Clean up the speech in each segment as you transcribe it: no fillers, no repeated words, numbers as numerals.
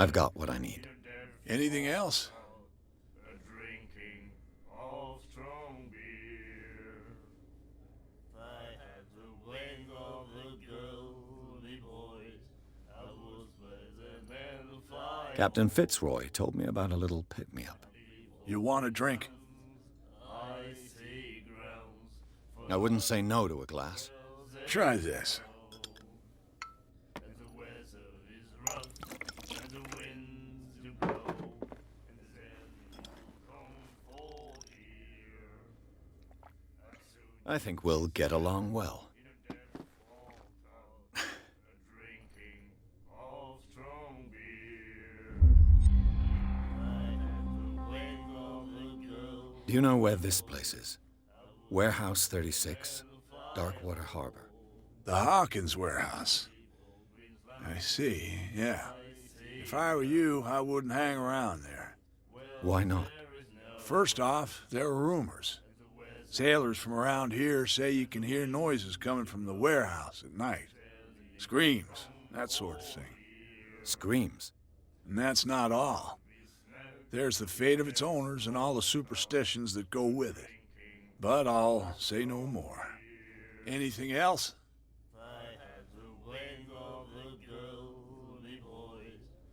I've got what I need. Anything else? Captain Fitzroy told me about a little pick-me-up. You want a drink? I wouldn't say no to a glass. Try this. I think we'll get along well. Do you know where this place is? Warehouse 36, Darkwater Harbor. The Hawkins warehouse. I see, yeah. If I were you, I wouldn't hang around there. Why not? First off, there are rumors. Sailors from around here say you can hear noises coming from the warehouse at night. Screams, that sort of thing. Screams? And that's not all. There's the fate of its owners and all the superstitions that go with it. But I'll say no more. Anything else?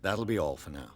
That'll be all for now.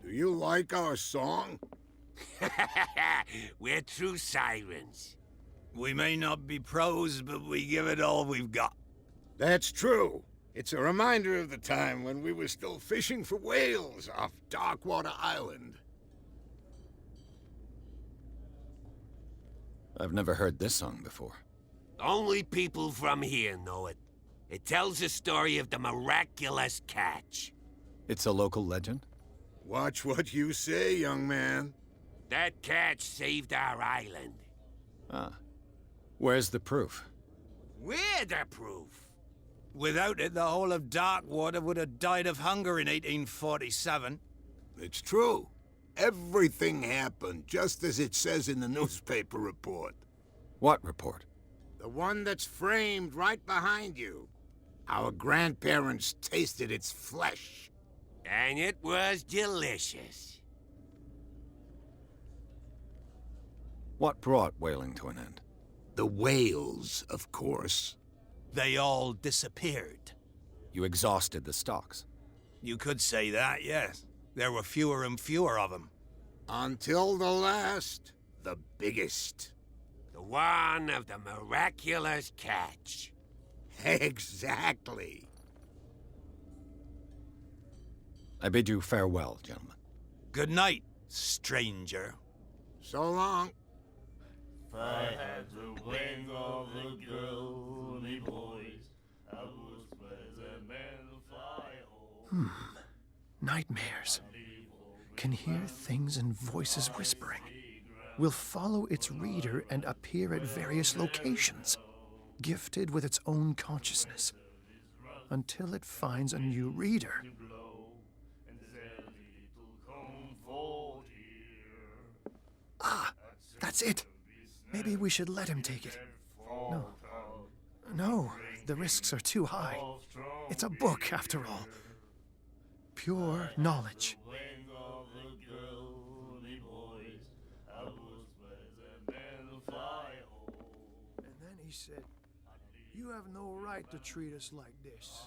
Do you like our song? We're true sirens. We may not be pros, but we give it all we've got. That's true. It's a reminder of the time when we were still fishing for whales off Darkwater Island. I've never heard this song before. Only people from here know it. It tells the story of the miraculous catch. It's a local legend? Watch what you say, young man. That catch saved our island. Ah. Where's the proof? We're the proof. Without it, the whole of Darkwater would have died of hunger in 1847. It's true. Everything happened just as it says in the newspaper report. What report? The one that's framed right behind you. Our grandparents tasted its flesh. And it was delicious. What brought whaling to an end? The whales, of course. They all disappeared. You exhausted the stocks. You could say that, yes. There were fewer and fewer of them. Until the last, the biggest. The one of the miraculous catch. Exactly. I bid you farewell, gentlemen. Good night, stranger. So long. If I had the wings of the girly boys, I would spread the man fly home. Nightmares. Can hear things and voices whispering. Will follow its reader and appear at various locations, gifted with its own consciousness, until it finds a new reader. That's it. Maybe we should let him take it. No. No, the risks are too high. It's a book, after all. Pure knowledge. And then he said, "You have no right to treat us like this."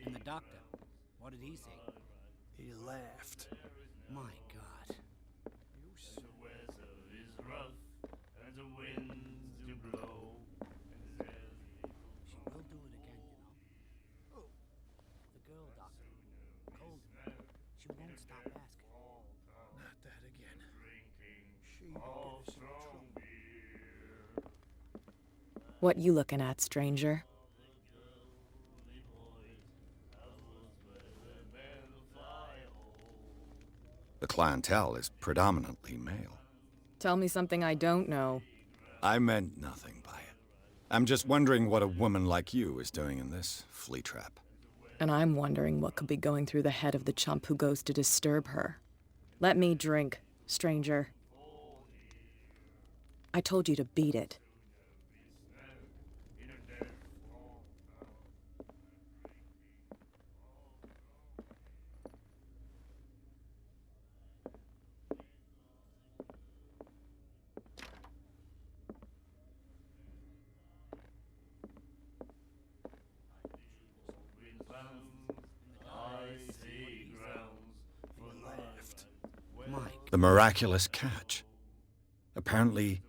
And the doctor, what did he say? He laughed. My God. You s- The weather is rough, and the winds do blow, and there's She will do it again, you know. Oh, The girl doctor. Cold. She won't stop asking. not that again. She of get us in strong trouble. beer. What you looking at, stranger? The clientele is predominantly male. Tell me something I don't know. I meant nothing by it. I'm just wondering what a woman like you is doing in this flea trap. And I'm wondering what could be going through the head of the chump who goes to disturb her. Let me drink, stranger. I told you to beat it. Mike. The miraculous catch. Apparently,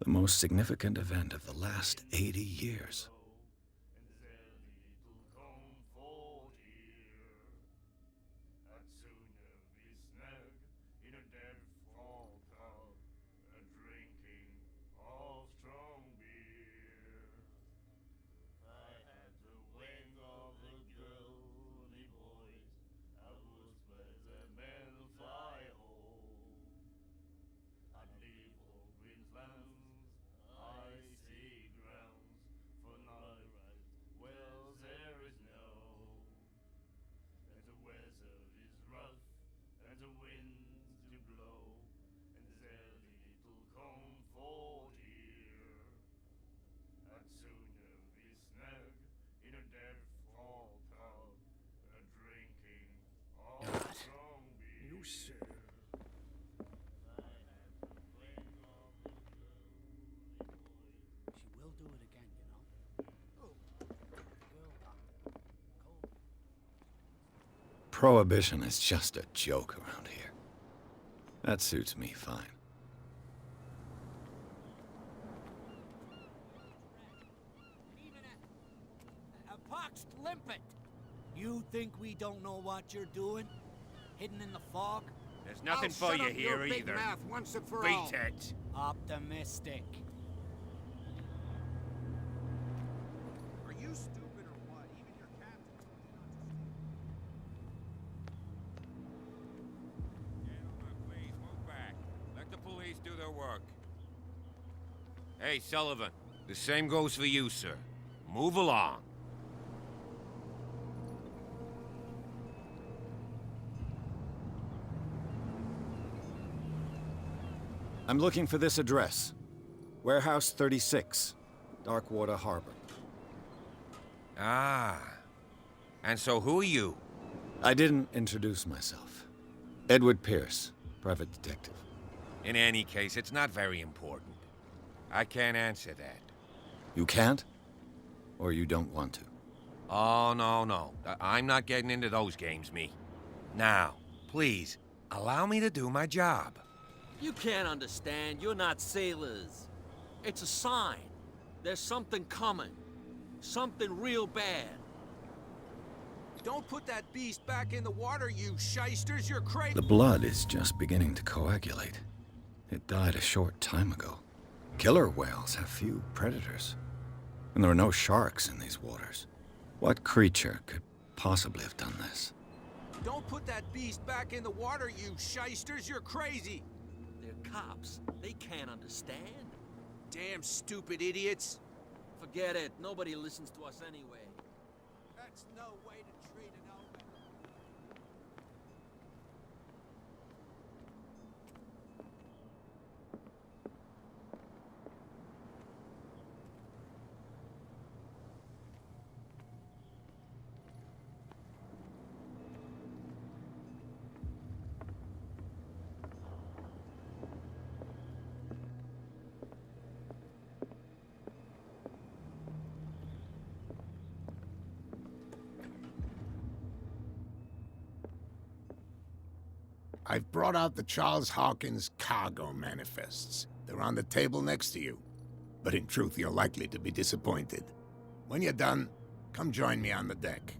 the most significant event of the last 80 years. God. You said it. She will do it again, you know. The girl doctor. Cold. Prohibition is just a joke around here. That suits me fine. Even a poxed limpet. You think we don't know what you're doing? Hidden in the fog? There's nothing for you here big either. mouth once and for all. Beat it. Optimistic. Are you stupid or what? Even your captain told you not to Gentlemen, please move back. Let the police do their work. Hey, Sullivan. The same goes for you, sir. Move along. I'm looking for this address. Warehouse 36, Darkwater Harbor. Ah. And so who are you? I didn't introduce myself. Edward Pierce, private detective. In any case, it's not very important. I can't answer that. You can't? Or you don't want to? Oh, no. I'm not getting into those games, me. Now, please, allow me to do my job. You can't understand. You're not sailors. It's a sign. There's something coming. Something real bad. Don't put that beast back in the water, you shysters. You're crazy. The blood is just beginning to coagulate. It died a short time ago. Killer whales have few predators. And there are no sharks in these waters. What creature could possibly have done this? Don't put that beast back in the water, you shysters. You're crazy. They're cops. They can't understand. Damn stupid idiots. Forget it. Nobody listens to us anyway. That's no way to treat an old man. I've brought out the Charles Hawkins cargo manifests. They're on the table next to you. But in truth, you're likely to be disappointed. When you're done, come join me on the deck.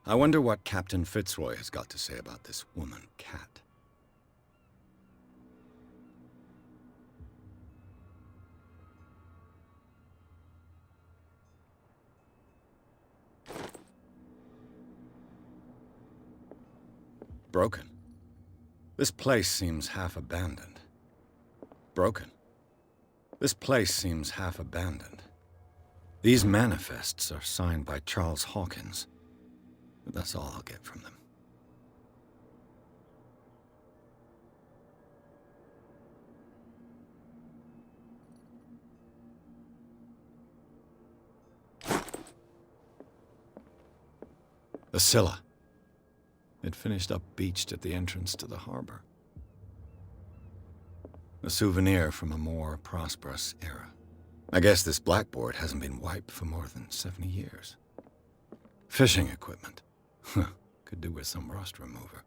I wonder what Captain Fitzroy has got to say about this woman, Cat. Broken. This place seems half abandoned. Broken. This place seems half abandoned. These manifests are signed by Charles Hawkins. But that's all I'll get from them. The Scylla. It finished up beached at the entrance to the harbor. A souvenir from a more prosperous era. I guess this blackboard hasn't been wiped for more than 70 years. Fishing equipment. Could do with some rust remover.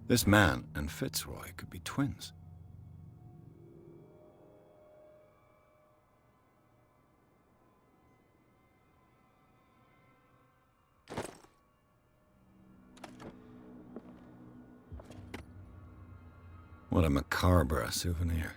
This man and Fitzroy could be twins. What a macabre souvenir.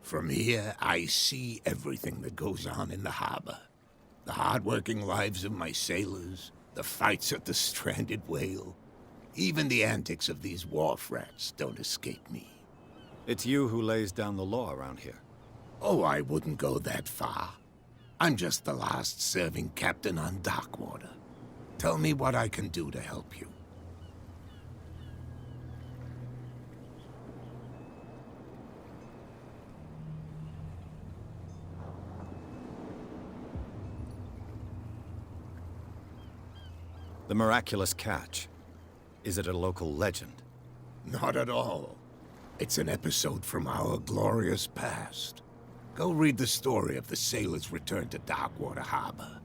From here, I see everything that goes on in the harbor. The hard-working lives of my sailors, the fights at the stranded whale. Even the antics of these wharf rats don't escape me. It's you who lays down the law around here. Oh, I wouldn't go that far. I'm just the last serving captain on Darkwater. Tell me what I can do to help you. The miraculous catch. Is it a local legend? Not at all. It's an episode from our glorious past. Go read the story of the sailors' return to Darkwater Harbor.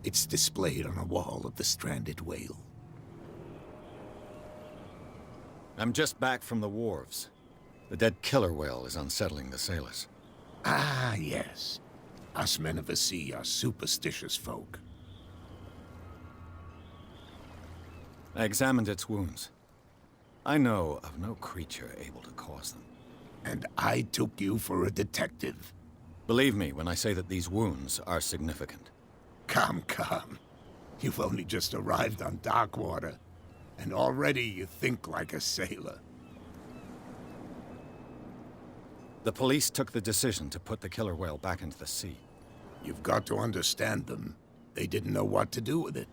It's displayed on a wall of the stranded whale. I'm just back from the wharves. The dead killer whale is unsettling the sailors. Ah, yes. Us men of the sea are superstitious folk. I examined its wounds. I know of no creature able to cause them. And I took you for a detective. Believe me when I say that these wounds are significant. Come. You've only just arrived on Darkwater, and already you think like a sailor. The police took the decision to put the killer whale back into the sea. You've got to understand them. They didn't know what to do with it.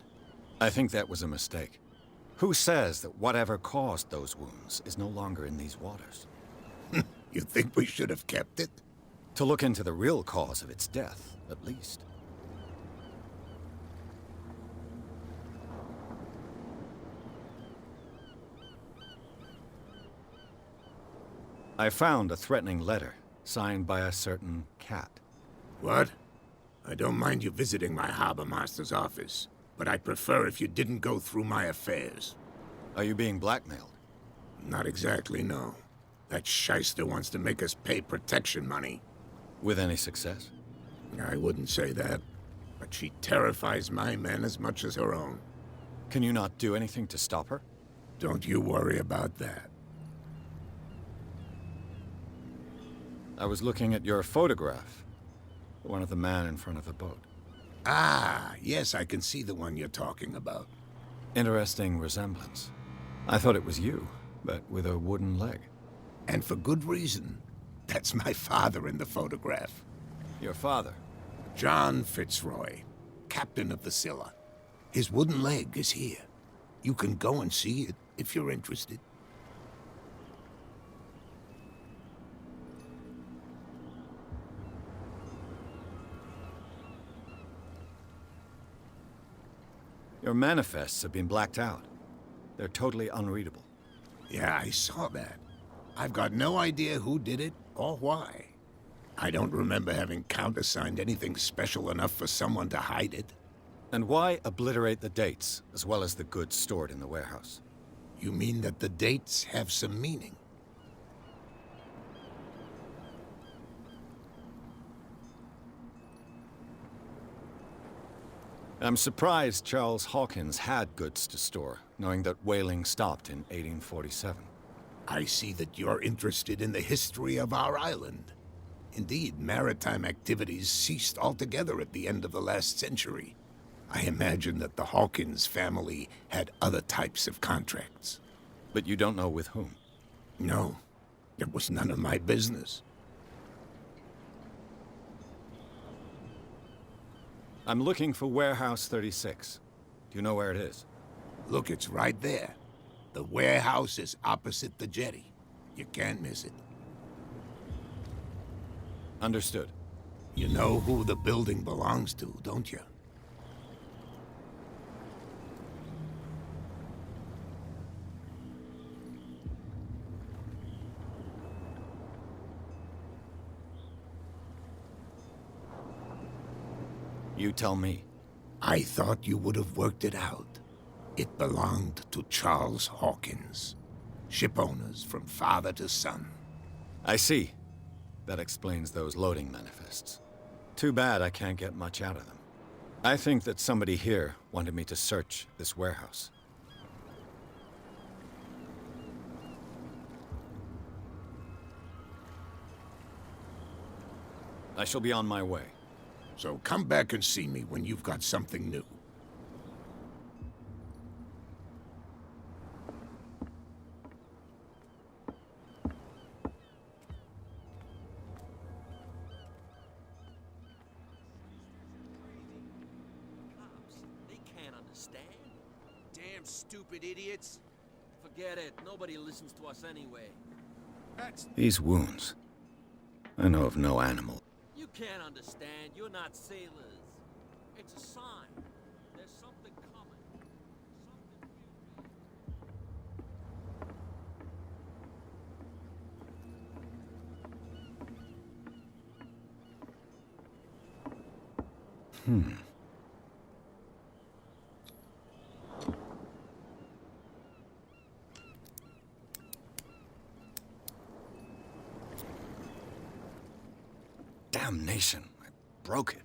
I think that was a mistake. Who says that whatever caused those wounds is no longer in these waters? You think we should have kept it? To look into the real cause of its death, at least. I found a threatening letter, signed by a certain cat. What? I don't mind you visiting my harbor master's office, but I'd prefer if you didn't go through my affairs. Are you being blackmailed? Not exactly, no. That shyster wants to make us pay protection money. With any success? I wouldn't say that, but she terrifies my men as much as her own. Can you not do anything to stop her? Don't you worry about that. I was looking at your photograph. The one of the man in front of the boat. Ah, yes, I can see the one you're talking about. Interesting resemblance. I thought it was you, but with a wooden leg. And for good reason. That's my father in the photograph. Your father? John Fitzroy, captain of the Scylla. His wooden leg is here. You can go and see it if you're interested. Your manifests have been blacked out. They're totally unreadable. Yeah, I saw that. I've got no idea who did it or why. I don't remember having countersigned anything special enough for someone to hide it. And why obliterate the dates, as well as the goods stored in the warehouse? You mean that the dates have some meaning? I'm surprised Charles Hawkins had goods to store, knowing that whaling stopped in 1847. I see that you're interested in the history of our island. Indeed, maritime activities ceased altogether at the end of the last century. I imagine that the Hawkins family had other types of contracts. But you don't know with whom? No, it was none of my business. I'm looking for Warehouse 36. Do you know where it is? Look, it's right there. The warehouse is opposite the jetty. You can't miss it. Understood. You know who the building belongs to, don't you? You tell me. I thought you would have worked it out. It belonged to Charles Hawkins. Ship owners from father to son. I see. That explains those loading manifests. Too bad I can't get much out of them. I think that somebody here wanted me to search this warehouse. I shall be on my way. So come back and see me when you've got something new. They can't understand. Damn stupid idiots. Forget it. Nobody listens to us anyway. These wounds. I know of no animal. You can't understand. You're not sailors. It's a sign. There's something coming. Damnation. I broke it.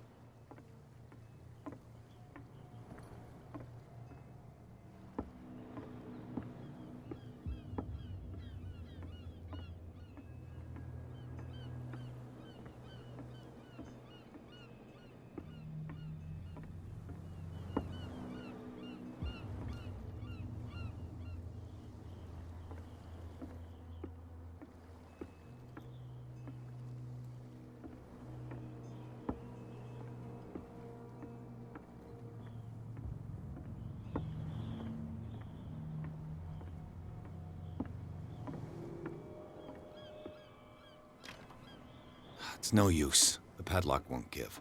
It's no use. The padlock won't give.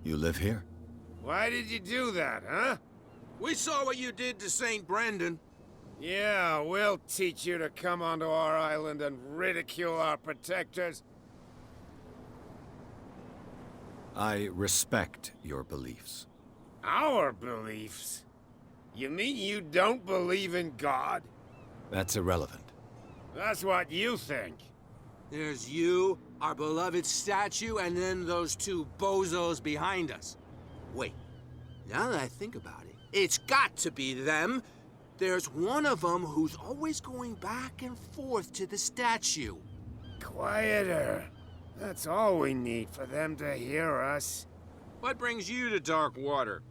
You live here? Why did you do that, huh? We saw what you did to St. Brendan. Yeah, we'll teach you to come onto our island and ridicule our protectors. I respect your beliefs. Our beliefs? You mean you don't believe in God? That's irrelevant. That's what you think. There's you, our beloved statue, and then those two bozos behind us. Wait, now that I think about it, it's got to be them. There's one of them who's always going back and forth to the statue. Quieter. That's all we need for them to hear us. What brings you to Dark Water?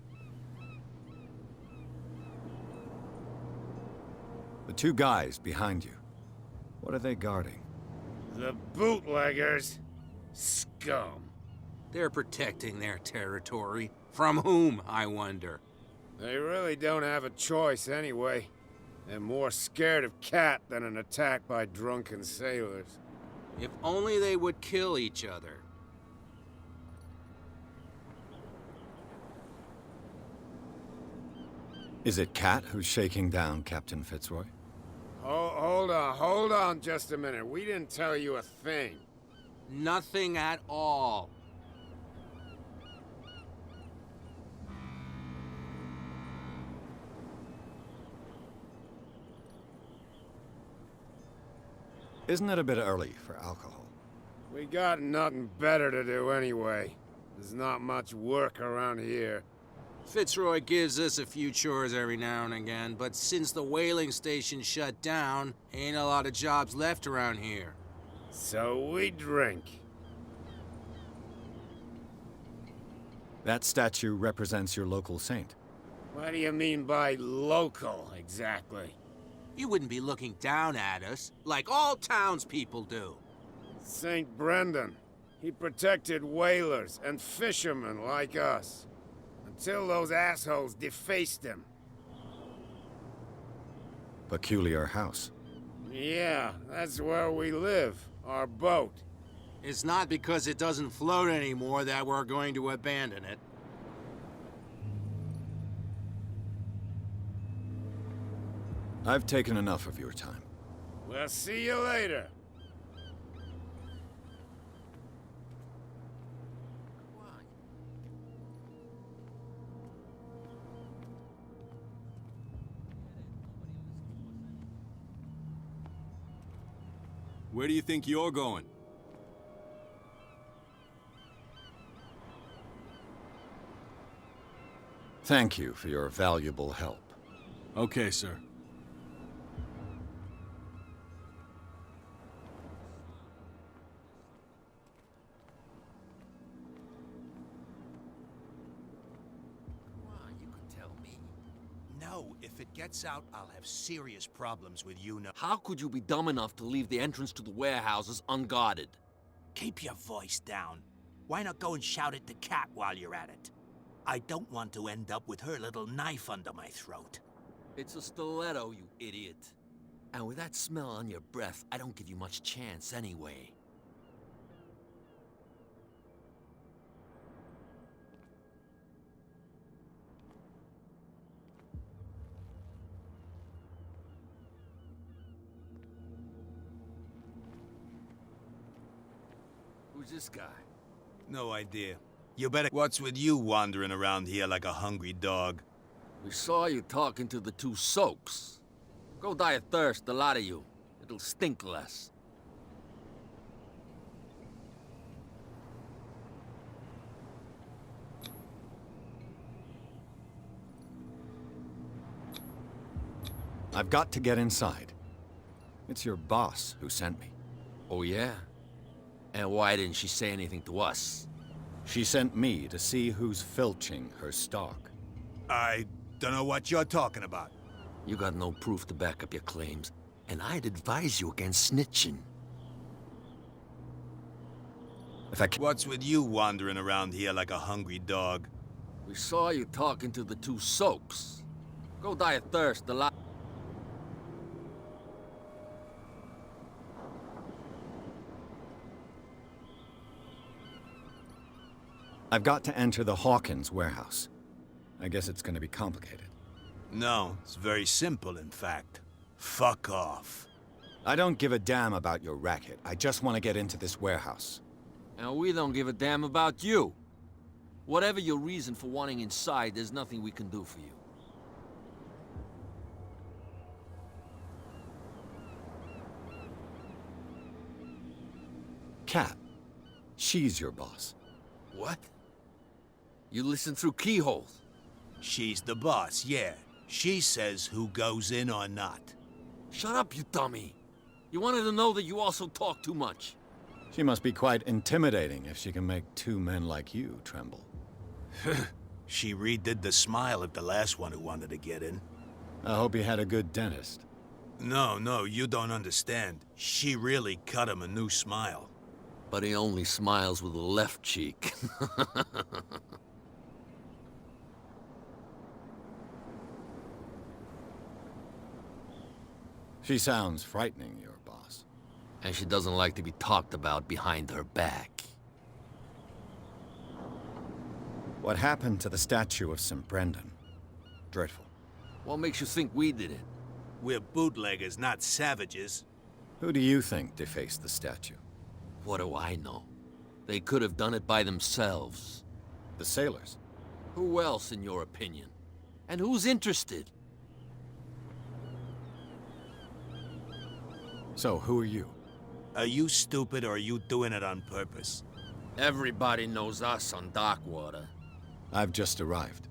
The two guys behind you. What are they guarding? The bootleggers. Scum. They're protecting their territory. From whom, I wonder? They really don't have a choice anyway. They're more scared of Cat than an attack by drunken sailors. If only they would kill each other. Is it Cat who's shaking down Captain Fitzroy? Hold on just a minute. We didn't tell you a thing. Nothing at all. Isn't it a bit early for alcohol? We got nothing better to do anyway. There's not much work around here. Fitzroy gives us a few chores every now and again, but since the whaling station shut down, ain't a lot of jobs left around here. So we drink. That statue represents your local saint. What do you mean by local, exactly? You wouldn't be looking down at us, like all townspeople do. St. Brendan. He protected whalers and fishermen like us. Until those assholes defaced him. Peculiar house. Yeah, that's where we live. Our boat. It's not because it doesn't float anymore that we're going to abandon it. I've taken enough of your time. We'll see you later. Where do you think you're going? Thank you for your valuable help. Okay, sir. No, if it gets out, I'll have serious problems with you now. How could you be dumb enough to leave the entrance to the warehouses unguarded? Keep your voice down. Why not go and shout at the cat while you're at it? I don't want to end up with her little knife under my throat. It's a stiletto, you idiot. And with that smell on your breath, I don't give you much chance anyway. Who's this guy? No idea. You better... What's with you wandering around here like a hungry dog? We saw you talking to the two soaks. Go die of thirst, the lot of you. It'll stink less. I've got to get inside. It's your boss who sent me. Oh, yeah? And why didn't she say anything to us? She sent me to see who's filching her stock. I don't know what you're talking about. You got no proof to back up your claims, and I'd advise you against snitching. What's with you wandering around here like a hungry dog? We saw you talking to the two soaks. Go die of thirst, the lot. I've got to enter the Hawkins warehouse. I guess it's gonna be complicated. No, it's very simple, in fact. Fuck off. I don't give a damn about your racket. I just want to get into this warehouse. And we don't give a damn about you. Whatever your reason for wanting inside, there's nothing we can do for you. Cat. She's your boss. What? You listen through keyholes. She's the boss, yeah. She says who goes in or not. Shut up, you dummy. You wanted to know that you also talk too much. She must be quite intimidating if she can make two men like you tremble. She redid the smile at the last one who wanted to get in. I hope he had a good dentist. No, you don't understand. She really cut him a new smile. But he only smiles with the left cheek. She sounds frightening, your boss. And she doesn't like to be talked about behind her back. What happened to the statue of St. Brendan? Dreadful. What makes you think we did it? We're bootleggers, not savages. Who do you think defaced the statue? What do I know? They could have done it by themselves. The sailors? Who else, in your opinion? And who's interested? So, who are you? Are you stupid or are you doing it on purpose? Everybody knows us on Darkwater. I've just arrived.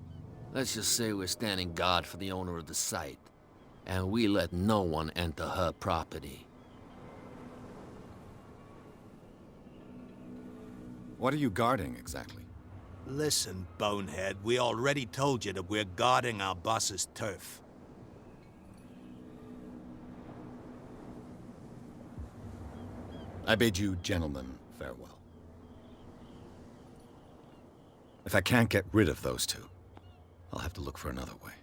Let's just say we're standing guard for the owner of the site. And we let no one enter her property. What are you guarding, exactly? Listen, bonehead, we already told you that we're guarding our boss's turf. I bid you gentlemen farewell. If I can't get rid of those two, I'll have to look for another way.